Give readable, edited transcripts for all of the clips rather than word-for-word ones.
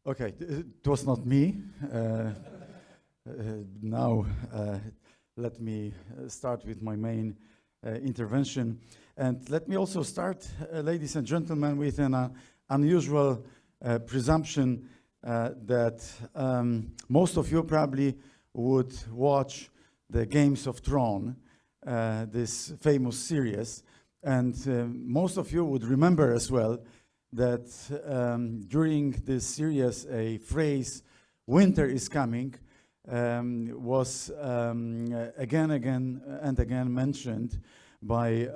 Okay, it was not me. Now, let me start with my main intervention. And let me also start, ladies and gentlemen, with an unusual presumption that most of you probably would watch the Games of Thrones, this famous series, and most of you would remember as well that during this series a phrase, "winter is coming," was again and again mentioned by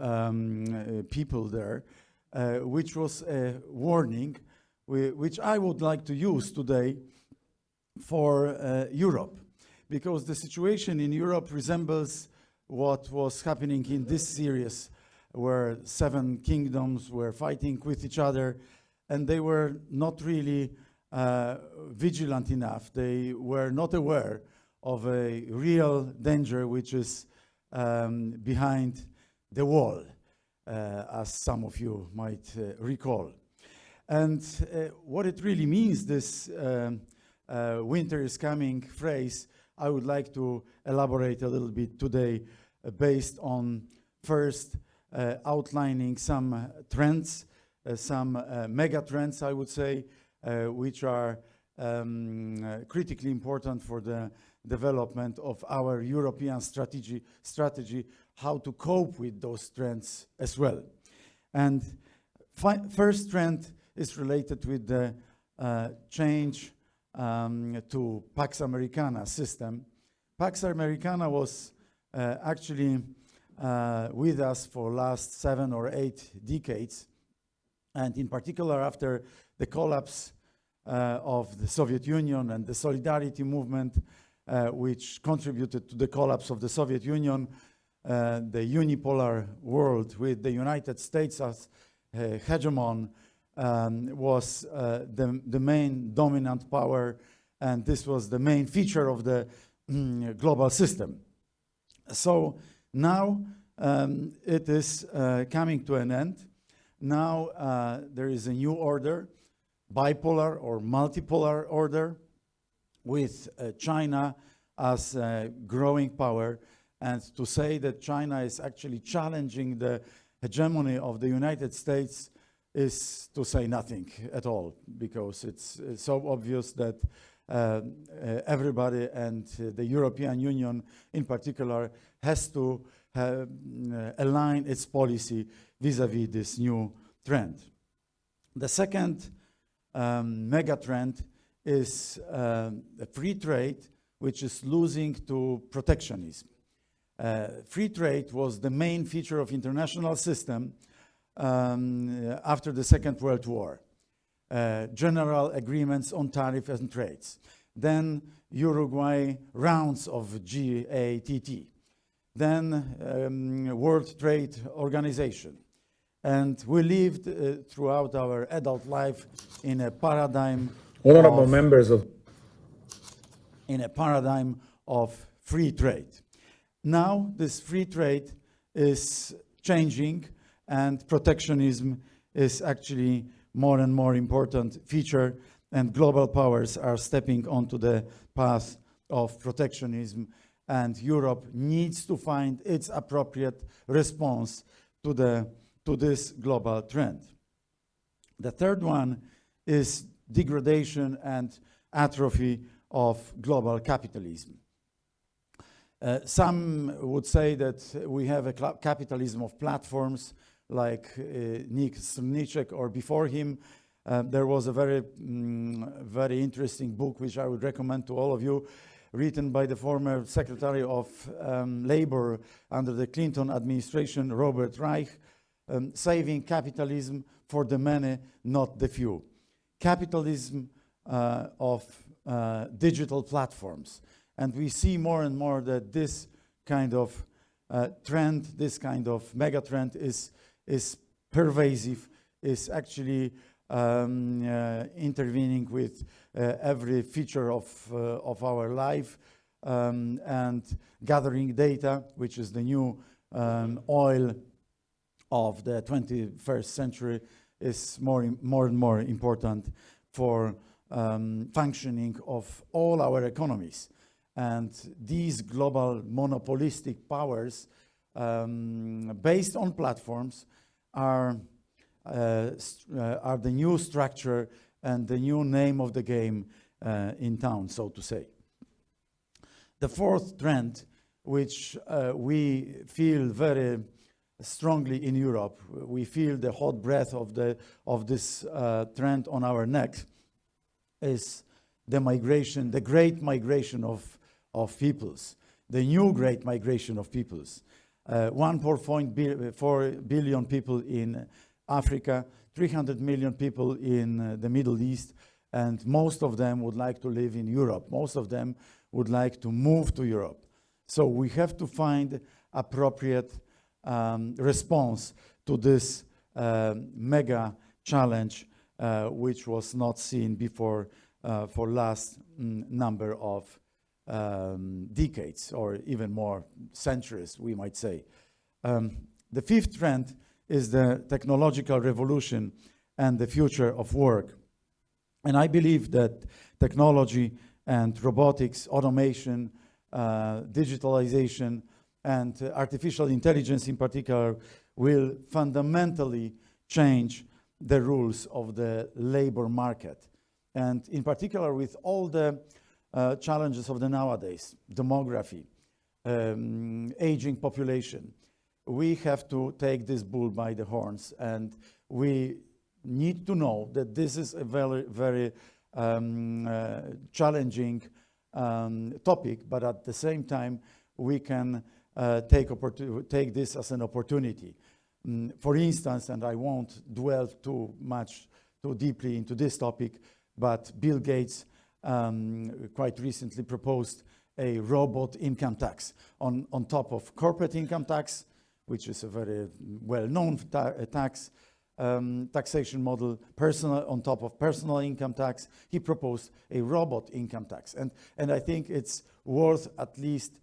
people there, which was a warning which I would like to use today for Europe, because the situation in Europe resembles what was happening in this series, where 7 kingdoms were fighting with each other, and they were not really vigilant enough. They were not aware of a real danger which is behind the wall, as some of you might recall. And what it really means, this winter is coming phrase, I would like to elaborate a little bit today based on first outlining some trends, some mega trends, I would say, which are critically important for the development of our European strategy, how to cope with those trends as well. And first trend is related with the change to Pax Americana system. Pax Americana was actually with us for last 7 or 8 decades, and in particular after the collapse of the Soviet Union and the Solidarity movement, which contributed to the collapse of the Soviet Union, the unipolar world with the United States as hegemon was the main dominant power, and this was the main feature of the global system. So now it is coming to an end. Now there is a new order, bipolar or multipolar order, with China as a growing power. And to say that China is actually challenging the hegemony of the United States is to say nothing at all, because it's so obvious that everybody, and the European Union in particular, has to align its policy vis-à-vis this new trend. The second mega trend is free trade, which is losing to protectionism. Free trade was the main feature of international system after the Second World War. General agreements on tariff and trades. Then Uruguay rounds of GATT. Then World Trade Organization. And we lived throughout our adult life in a paradigm Honorable members of free trade. Now this free trade is changing, and protectionism is actually more and more important feature, and global powers are stepping onto the path of protectionism, and Europe needs to find its appropriate response to this global trend. The third one is degradation and atrophy of global capitalism. Some would say that we have a capitalism of platforms, like Nick Strzelniczek, or before him. There was a very interesting book which I would recommend to all of you, written by the former Secretary of Labor under the Clinton administration, Robert Reich, Saving Capitalism for the Many, Not the Few. Capitalism of digital platforms. And we see more and more that this kind of trend, this kind of mega trend is pervasive, is actually intervening with every feature of our life, and gathering data, which is the new oil of the 21st century, is more and more important for functioning of all our economies. And these global monopolistic powers, based on platforms, are the new structure and the new name of the game in town, so to say. The fourth trend, which we feel very strongly in Europe, we feel the hot breath of this trend on our neck, is the migration, the great migration of peoples, the new great migration of peoples. 1.4 billion people in Africa, 300 million people in the Middle East, and most of them would like to live in Europe. Most of them would like to move to Europe. So we have to find appropriate response to this mega challenge, which was not seen before for last number of decades, or even more centuries, we might say. The fifth trend is the technological revolution and the future of work. And I believe that technology and robotics, automation, digitalization, and artificial intelligence in particular will fundamentally change the rules of the labor market. And in particular, with all the challenges of the nowadays, demography, aging population, we have to take this bull by the horns, and we need to know that this is a very, very challenging topic, but at the same time, we can take this as an opportunity. For instance, and I won't dwell too deeply into this topic, but Bill Gates quite recently proposed a robot income tax on top of corporate income tax, which is a very well-known taxation model, on top of personal income tax. He proposed a robot income tax. And I think it's worth at least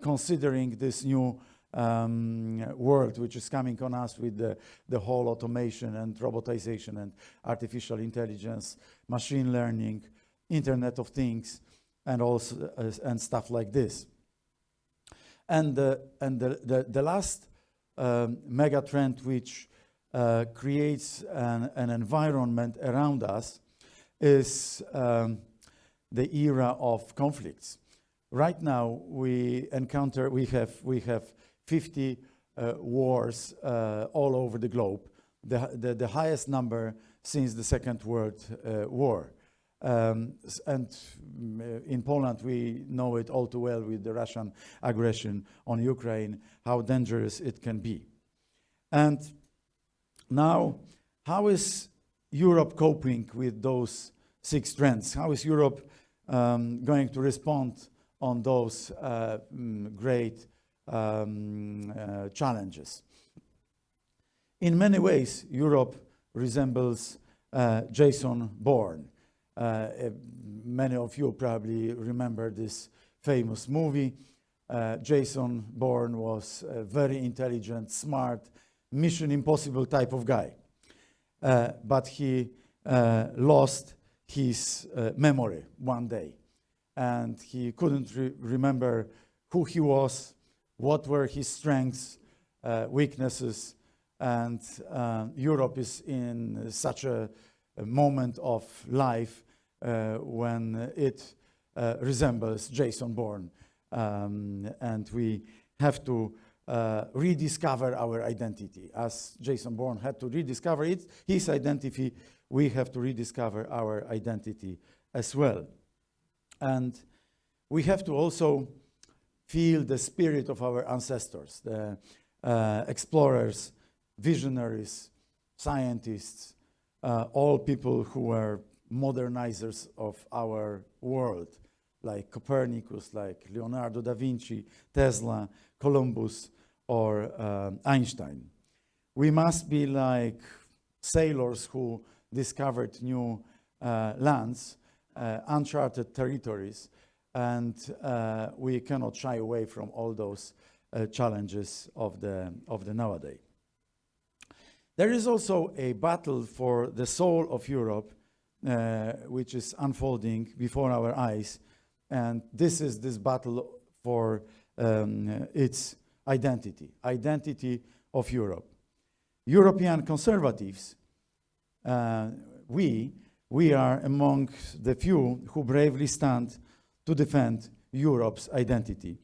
considering this new world which is coming on us with the whole automation and robotization and artificial intelligence, machine learning, Internet of Things, and also and stuff like this. And the last mega trend which creates an environment around us is the era of conflicts. Right now we have 50 wars all over the globe, the highest number since the Second World War. And in Poland, we know it all too well with the Russian aggression on Ukraine, how dangerous it can be. And now, how is Europe coping with those 6 trends? How is Europe going to respond on those great challenges? In many ways, Europe resembles Jason Bourne. Many of you probably remember this famous movie. Jason Bourne was a very intelligent, smart, Mission Impossible type of guy. But he lost his memory one day. And he couldn't remember who he was, what were his strengths, weaknesses. And Europe is in such a moment of life when it resembles Jason Bourne. And we have to rediscover our identity. As Jason Bourne had to rediscover his identity, we have to rediscover our identity as well. And we have to also feel the spirit of our ancestors, the explorers, visionaries, scientists, all people who were modernizers of our world, like Copernicus, like Leonardo da Vinci, Tesla, Columbus, or Einstein. We must be like sailors who discovered new lands, uncharted territories, and we cannot shy away from all those challenges of the nowadays. There is also a battle for the soul of Europe which is unfolding before our eyes. And this is this battle for its identity of Europe. European conservatives, we are among the few who bravely stand to defend Europe's identity.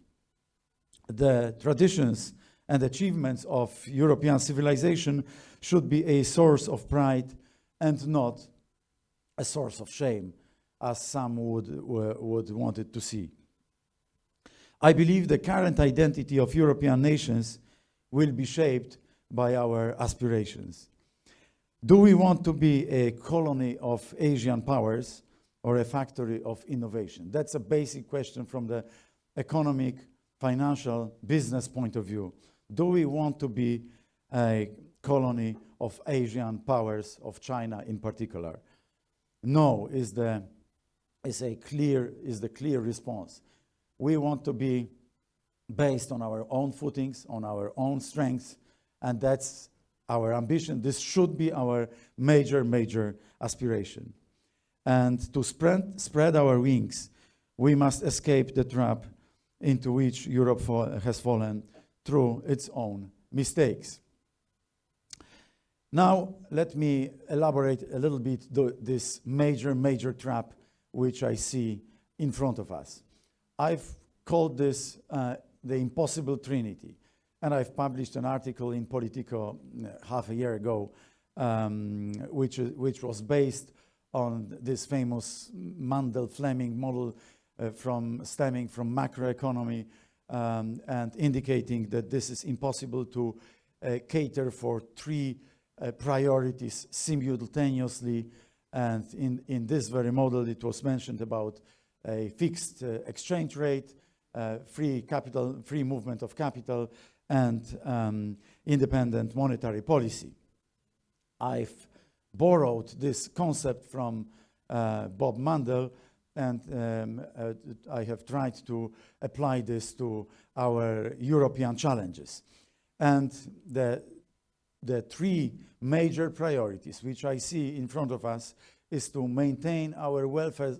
The traditions and achievements of European civilization should be a source of pride and not a source of shame, as some would want it to see. I believe the current identity of European nations will be shaped by our aspirations. Do we want to be a colony of Asian powers or a factory of innovation? That's a basic question from the economic, financial, business point of view. Do we want to be a colony of Asian powers, of China in particular? No is the clear response. We want to be based on our own footings, on our own strengths, and that's our ambition. This should be our major aspiration. And to spread our wings, we must escape the trap into which Europe has fallen through its own mistakes. Now, let me elaborate a little bit this major trap which I see in front of us. I've called this the impossible trinity, and I've published an article in Politico half a year ago, which was based on this famous Mandel-Fleming model stemming from macroeconomy and indicating that this is impossible to cater for three priorities simultaneously. And in this very model, it was mentioned about a fixed exchange rate, free movement of capital, and independent monetary policy. I've borrowed this concept from Bob Mandel, and I have tried to apply this to our European challenges. And the three major priorities which I see in front of us is to maintain our welfare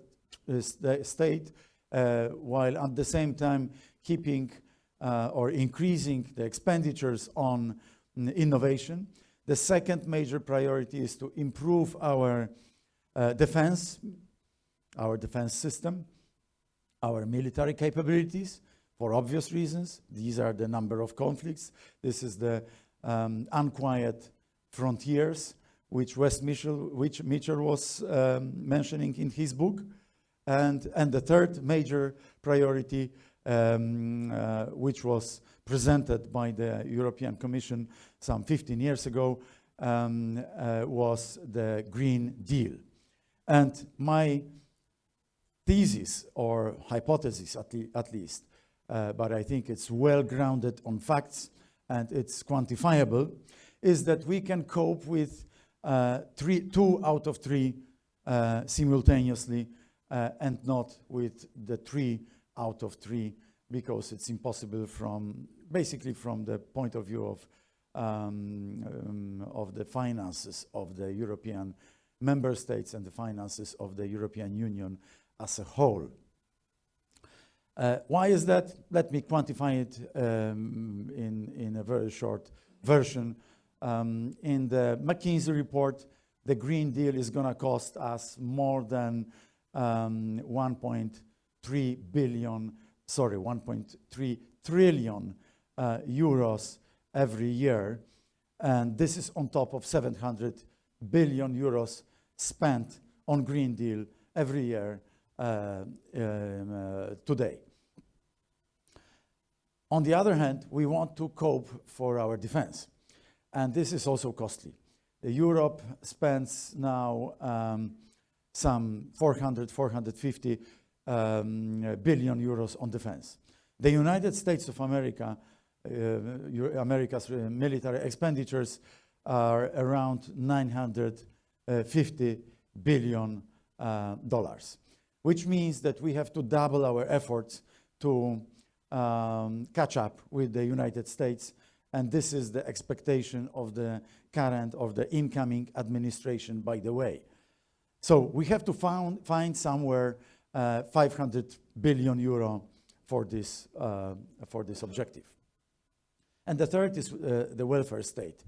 state while at the same time keeping or increasing the expenditures on innovation. The second major priority is to improve our defense system, our military capabilities, for obvious reasons. These are the number of conflicts. This is the unquiet frontiers, which Mitchell was mentioning in his book. And the third major priority, which was presented by the European Commission some 15 years ago, was the Green Deal. And my thesis, or hypothesis at least, but I think it's well grounded on facts and it's quantifiable, is that we can cope with 2 out of 3 simultaneously and not with the 3 out of 3, because it's impossible basically from the point of view of the finances of the European member states and the finances of the European Union as a whole. Why is that? Let me quantify it in a very short version. In the McKinsey report, the Green Deal is going to cost us more than 1.3 trillion euros every year, and this is on top of 700 billion euros spent on Green Deal every year today. On the other hand, we want to cope for our defense, and this is also costly. Europe spends now some 450 billion euros on defense. The United States of America, America's military expenditures are around $950 billion, which means that we have to double our efforts to catch up with the United States, and this is the expectation of the incoming administration, by the way. So we have to find somewhere 500 billion euro for this objective. And the third is the welfare state,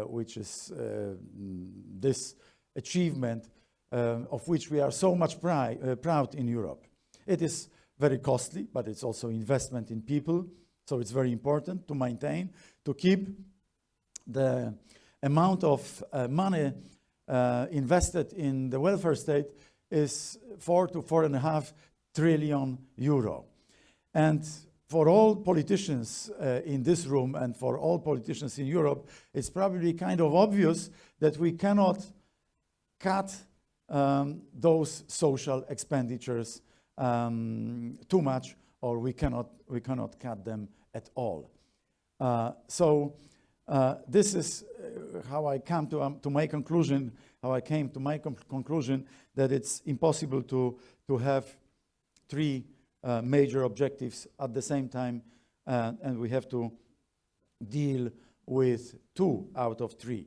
which is this achievement of which we are so much proud in Europe. It is very costly, but it's also investment in people. So it's very important to maintain, to keep the amount of money invested in the welfare state is 4 to 4.5 trillion euro. And for all politicians in this room and for all politicians in Europe, it's probably kind of obvious that we cannot cut those social expenditures too much, or we cannot cut them at all. So this is how I come to my conclusion. How I came to my conclusion that it's impossible to have three major objectives at the same time, and we have to deal with 2 out of 3.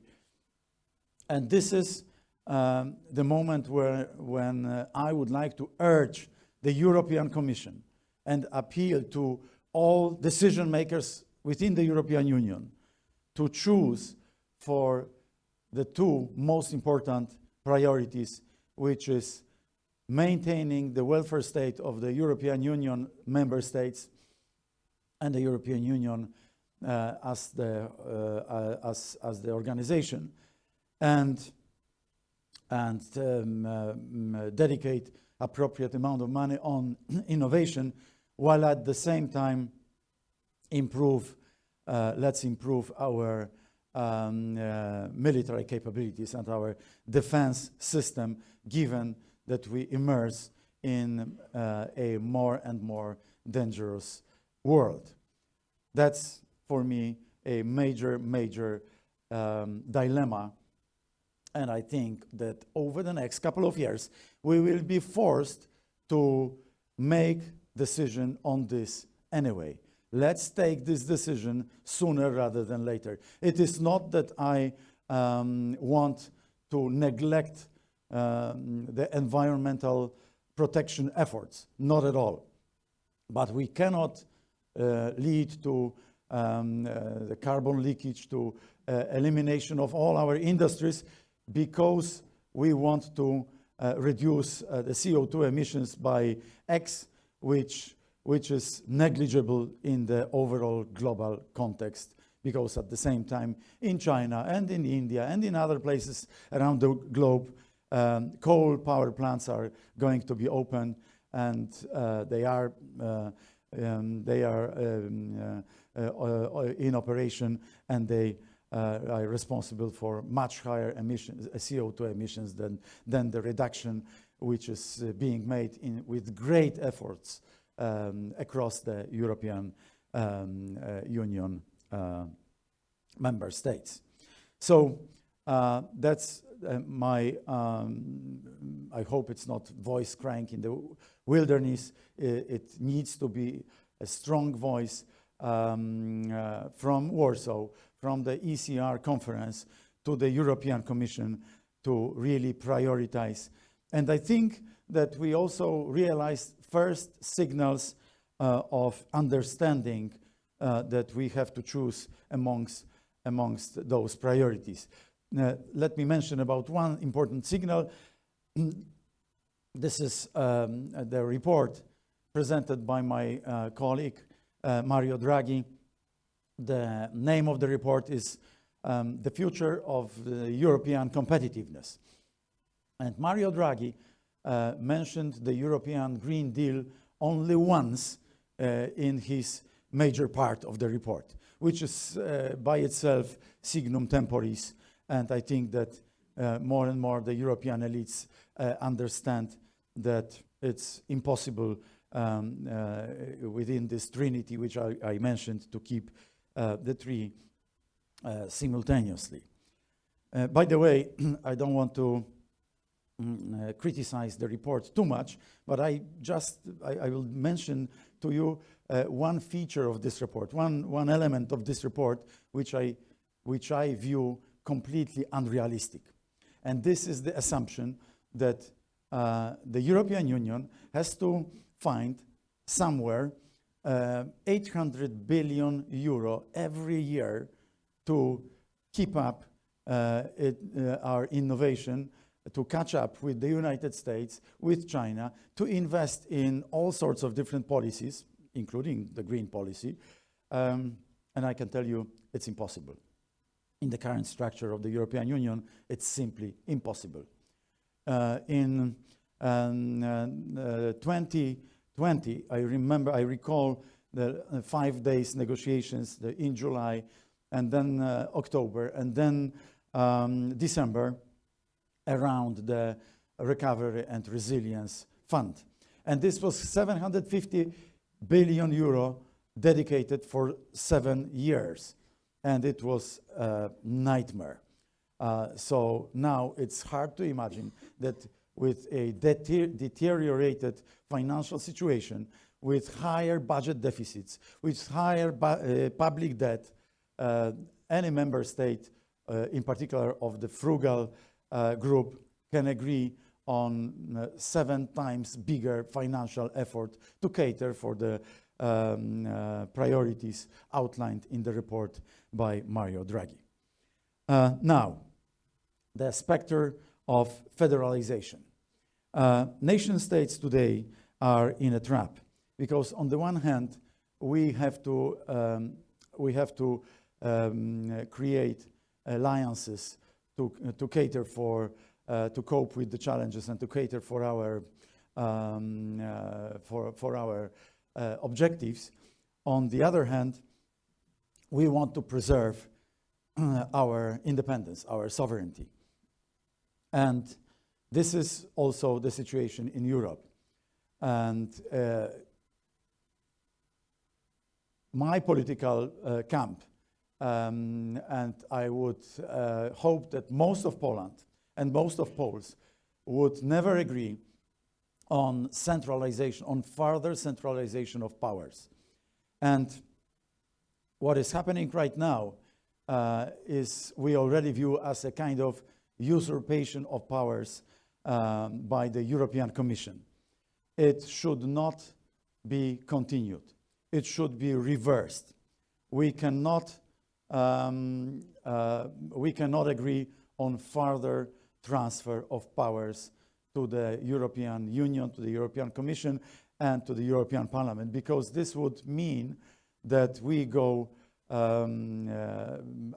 And this is the moment when I would like to urge the European Commission and appeal to all decision makers within the European Union to choose for the 2 most important priorities, which is maintaining the welfare state of the European Union member states and the European Union as the organization, and dedicate appropriate amount of money on innovation, while at the same time let's improve our military capabilities and our defense system, given that we immerse in a more and more dangerous world. That's, for me, a major dilemma. And I think that over the next couple of years, we will be forced to make decision on this anyway. Let's take this decision sooner rather than later. It is not that I want to neglect the environmental protection efforts, not at all. But we cannot lead to the carbon leakage, to elimination of all our industries, because we want to reduce the CO2 emissions by X, which is negligible in the overall global context, because at the same time in China and in India and in other places around the globe, coal power plants are going to be open, and they are in operation, and they are responsible for much higher emissions, CO2 emissions than the reduction which is being made with great efforts across the European Union member states. So that's my, I hope it's not voice crying in the wilderness. It needs to be a strong voice from Warsaw, from the ECR conference to the European Commission to really prioritize. And I think that we also realized first signals of understanding that we have to choose amongst those priorities. Let me mention about one important signal. This is the report presented by my colleague, Mario Draghi. The name of the report is The Future of the European Competitiveness. And Mario Draghi mentioned the European Green Deal only once in his major part of the report, which is by itself signum temporis. And I think that more and more the European elites understand that it's impossible within this trinity, which I mentioned, to keep the 3 simultaneously. By the way, I don't want to criticize the report too much, but I will mention to you one feature of this report, one element of this report which I view completely unrealistic. And this is the assumption that the European Union has to find somewhere 800 billion euro every year to keep up our innovation, to catch up with the United States, with China, to invest in all sorts of different policies, including the green policy. And I can tell you it's impossible. In the current structure of the European Union, it's simply impossible. In 2020, I recall the 5 days negotiations in July, and then October, and then December, around the Recovery and Resilience Fund. And this was 750 billion euro dedicated for 7 years. And it was a nightmare. So now it's hard to imagine that with a deteriorated financial situation, with higher budget deficits, with higher public debt, any member state, in particular of the frugal group, can agree on 7 times bigger financial effort to cater for the priorities outlined in the report by Mario Draghi. Now, the specter of federalization. Nation states today are in a trap because, on the one hand, we have to create alliances to cater for to cope with the challenges and to cater for our objectives. On the other hand, we want to preserve our independence, our sovereignty. And this is also the situation in Europe. And my political camp, and I would hope that most of Poland and most of Poles would never agree on centralization, on further centralization of powers. And what is happening right now is we already view as a kind of usurpation of powers by the European Commission. It should not be continued. It should be reversed. We cannot agree on further transfer of powers to the European Union, to the European Commission, and to the European Parliament, because this would mean that we go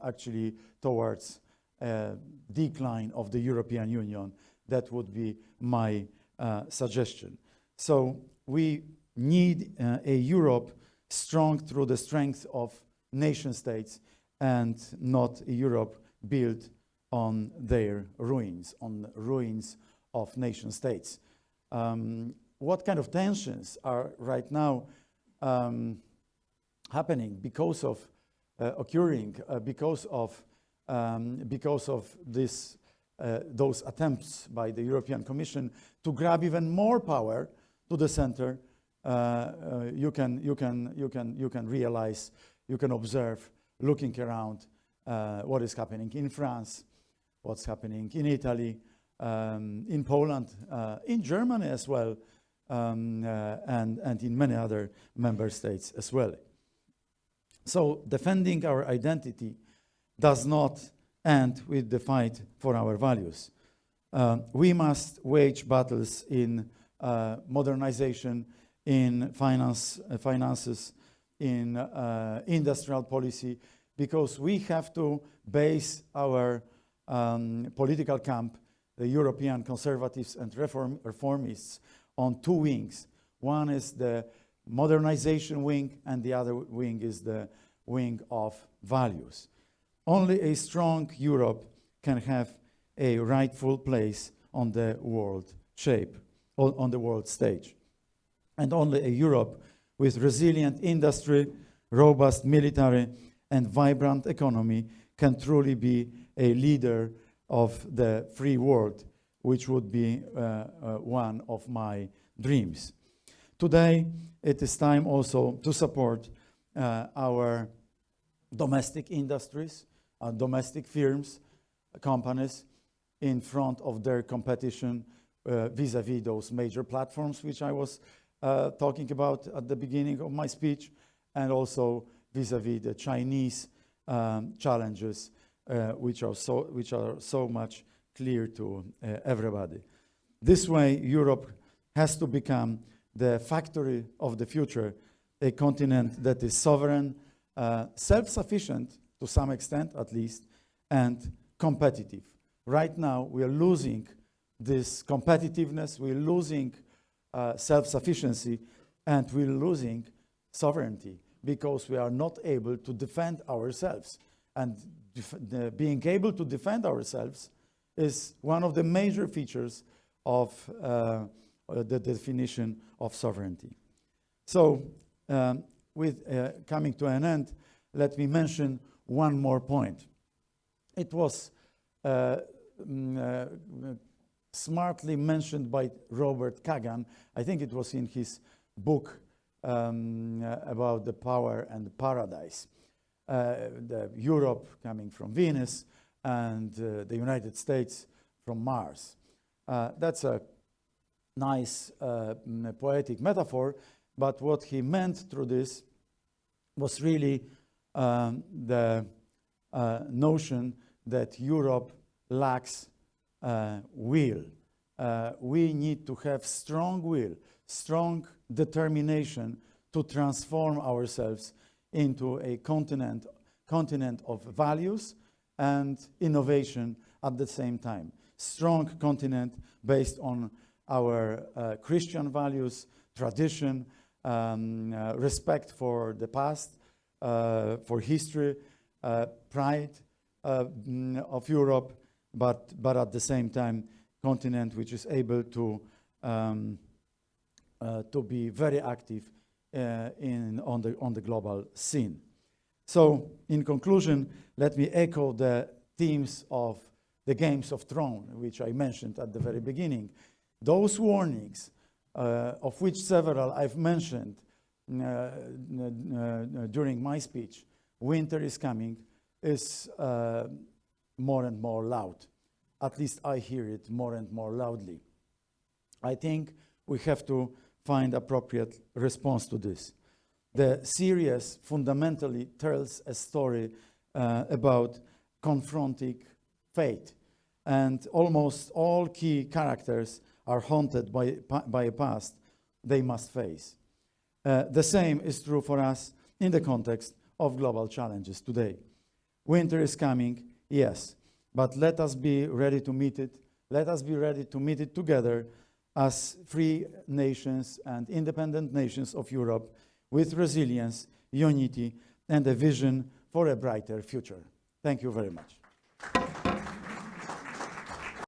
actually towards a decline of the European Union. That would be my suggestion. So we need a Europe strong through the strength of nation states, and not a Europe built on their ruins, on the ruins of nation states. What kind of tensions are right now happening because of because of this those attempts by the European Commission to grab even more power to the center? You can realize, you can observe, looking around, what is happening in France, what's happening in Italy, in Poland, in Germany as well, and in many other member states as well. So defending our identity does not end with the fight for our values. We must wage battles in modernization, in finances, in industrial policy, because we have to base our political camp, the European conservatives and reformists, on 2 wings. One is the modernization wing, and the other wing is the wing of values. Only a strong Europe can have a rightful place on the world on the world stage. And only a Europe with resilient industry, robust military, and vibrant economy can truly be a leader of the free world, which would be one of my dreams. Today, it is time also to support our domestic industries, our domestic firms, companies, in front of their competition vis-à-vis those major platforms which I was talking about at the beginning of my speech, and also vis-à-vis the Chinese challenges which are so much clear to everybody. This way, Europe has to become the factory of the future, a continent that is sovereign, self-sufficient to some extent at least, and competitive. Right now, we are losing this competitiveness, we're losing self-sufficiency, and we're losing sovereignty because we are not able to defend ourselves. And being able to defend ourselves is one of the major features of the definition of sovereignty. So, with coming to an end, let me mention one more point. It was smartly mentioned by Robert Kagan. I think it was in his book about the power and the paradise. The Europe coming from Venus and the United States from Mars. That's a nice poetic metaphor, but what he meant through this was really the notion that Europe lacks will. We need to have strong will, strong determination to transform ourselves into a continent of values and innovation at the same time. Strong continent based on our Christian values, tradition, respect for the past, for history, pride of Europe, but at the same time, continent which is able to be very active on the global scene. So, in conclusion, let me echo the themes of the Games of Thrones, which I mentioned at the very beginning. Those warnings, of which several I've mentioned during my speech, winter is coming, is more and more loud. At least I hear it more and more loudly. I think we have to find appropriate response to this. The series fundamentally tells a story about confronting fate, and almost all key characters are haunted by a past they must face. The same is true for us in the context of global challenges today. Winter is coming, yes, but let us be ready to meet it. Let us be ready to meet it together as free nations and independent nations of Europe with resilience, unity, and a vision for a brighter future. Thank you very much.